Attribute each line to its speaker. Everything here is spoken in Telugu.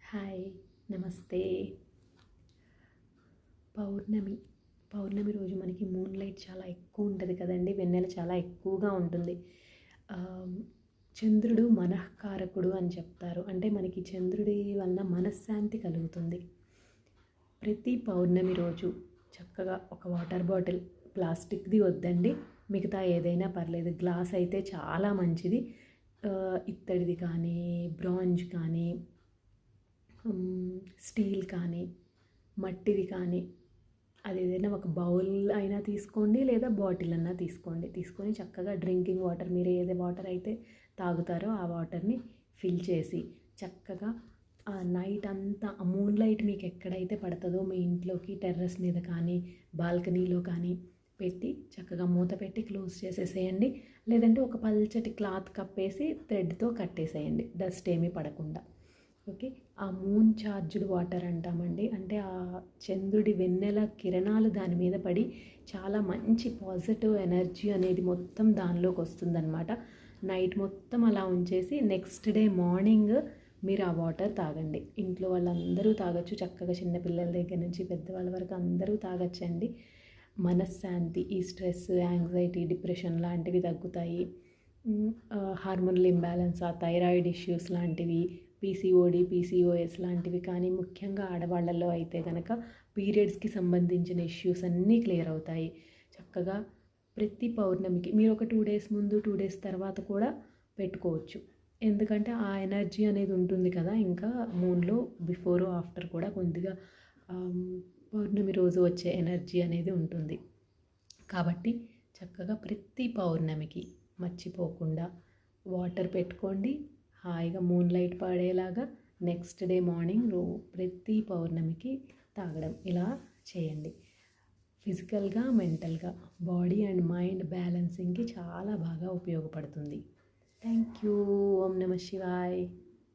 Speaker 1: హాయ్, నమస్తే. పౌర్ణమి పౌర్ణమి రోజు మనకి మూన్ లైట్ చాలా ఎక్కువ ఉంటుంది కదండి. వెన్నెల చాలా ఎక్కువగా ఉంటుంది. ఆహ్, చంద్రుడు మనఃకారకుడు అని చెప్తారు. అంటే మనకి చంద్రుడి వలన మనశ్శాంతి కలుగుతుంది. ప్రతి పౌర్ణమి రోజు చక్కగా ఒక వాటర్ బాటిల్, ప్లాస్టిక్‌ది వద్దండి, మిగతా ఏదైనా పర్లేదు, గ్లాస్ అయితే చాలా మంచిది. ఇత్తడిది కానీ, బ్రాంజ్ కానీ, స్టీల్ కానీ, మట్టిది కానీ, అది ఏదైనా ఒక బౌల్ అయినా తీసుకోండి, లేదా బాటిల్ అన్నా తీసుకొని చక్కగా డ్రింకింగ్ వాటర్, మీరు ఏది వాటర్ అయితే తాగుతారో ఆ వాటర్ని ఫిల్ చేసి చక్కగా నైట్ అంతా ఆ మూన్ లైట్ మీకు ఎక్కడైతే పడుతుందో మీ ఇంట్లోకి టెర్రస్ మీద కానీ బాల్కనీలో కానీ పెట్టి చక్కగా మూత పెట్టి క్లోజ్ చేసేసేయండి. లేదంటే ఒక పల్చటి క్లాత్ కప్పేసి థ్రెడ్తో కట్టేసేయండి, డస్ట్ ఏమీ పడకుండా. ఓకే. ఆ మూన్ చార్జ్డ్ వాటర్ అంటామండి. అంటే ఆ చంద్రుడి వెన్నెల కిరణాలు దాని మీద పడి చాలా మంచి పాజిటివ్ ఎనర్జీ అనేది మొత్తం దానిలోకి వస్తుందన్నమాట. నైట్ మొత్తం అలా ఉంచేసి నెక్స్ట్ డే మార్నింగ్ మీరు ఆ వాటర్ తాగండి. ఇంట్లో వాళ్ళందరూ తాగొచ్చు చక్కగా, చిన్నపిల్లల దగ్గర నుంచి పెద్దవాళ్ళ వరకు అందరూ తాగొచ్చండి. మనశ్శాంతి, ఈ స్ట్రెస్, యాంగ్జైటీ, డిప్రెషన్ లాంటివి తగ్గుతాయి. హార్మోనల్ ఇంబ్యాలెన్స్, ఆ థైరాయిడ్ ఇష్యూస్ లాంటివి, పీసీఓడి, పీసీఓఎస్ లాంటివి కానీ, ముఖ్యంగా ఆడవాళ్ళలో అయితే కనుక పీరియడ్స్కి సంబంధించిన ఇష్యూస్ అన్నీ క్లియర్ అవుతాయి. చక్కగా ప్రతి పౌర్ణమికి మీరు ఒక 2 డేస్ ముందు, 2 డేస్ తర్వాత కూడా పెట్టుకోవచ్చు. ఎందుకంటే ఆ ఎనర్జీ అనేది ఉంటుంది కదా, ఇంకా మూన్లో బిఫోర్ ఆఫ్టర్ కూడా కొద్దిగా పౌర్ణమి రోజు వచ్చే ఎనర్జీ అనేది ఉంటుంది. కాబట్టి చక్కగా ప్రతి పౌర్ణమికి మర్చిపోకుండా వాటర్ పెట్టుకోండి. హాయిగా మూన్ లైట్ పడేలాగా నెక్స్ట్ డే మార్నింగ్ ప్రతి పౌర్ణమికి తాగడం ఇలా చేయండి. ఫిజికల్గా, మెంటల్గా, బాడీ అండ్ మైండ్ బ్యాలెన్సింగ్కి చాలా బాగా ఉపయోగపడుతుంది. Thank you. ఓం నమ శివాయ్.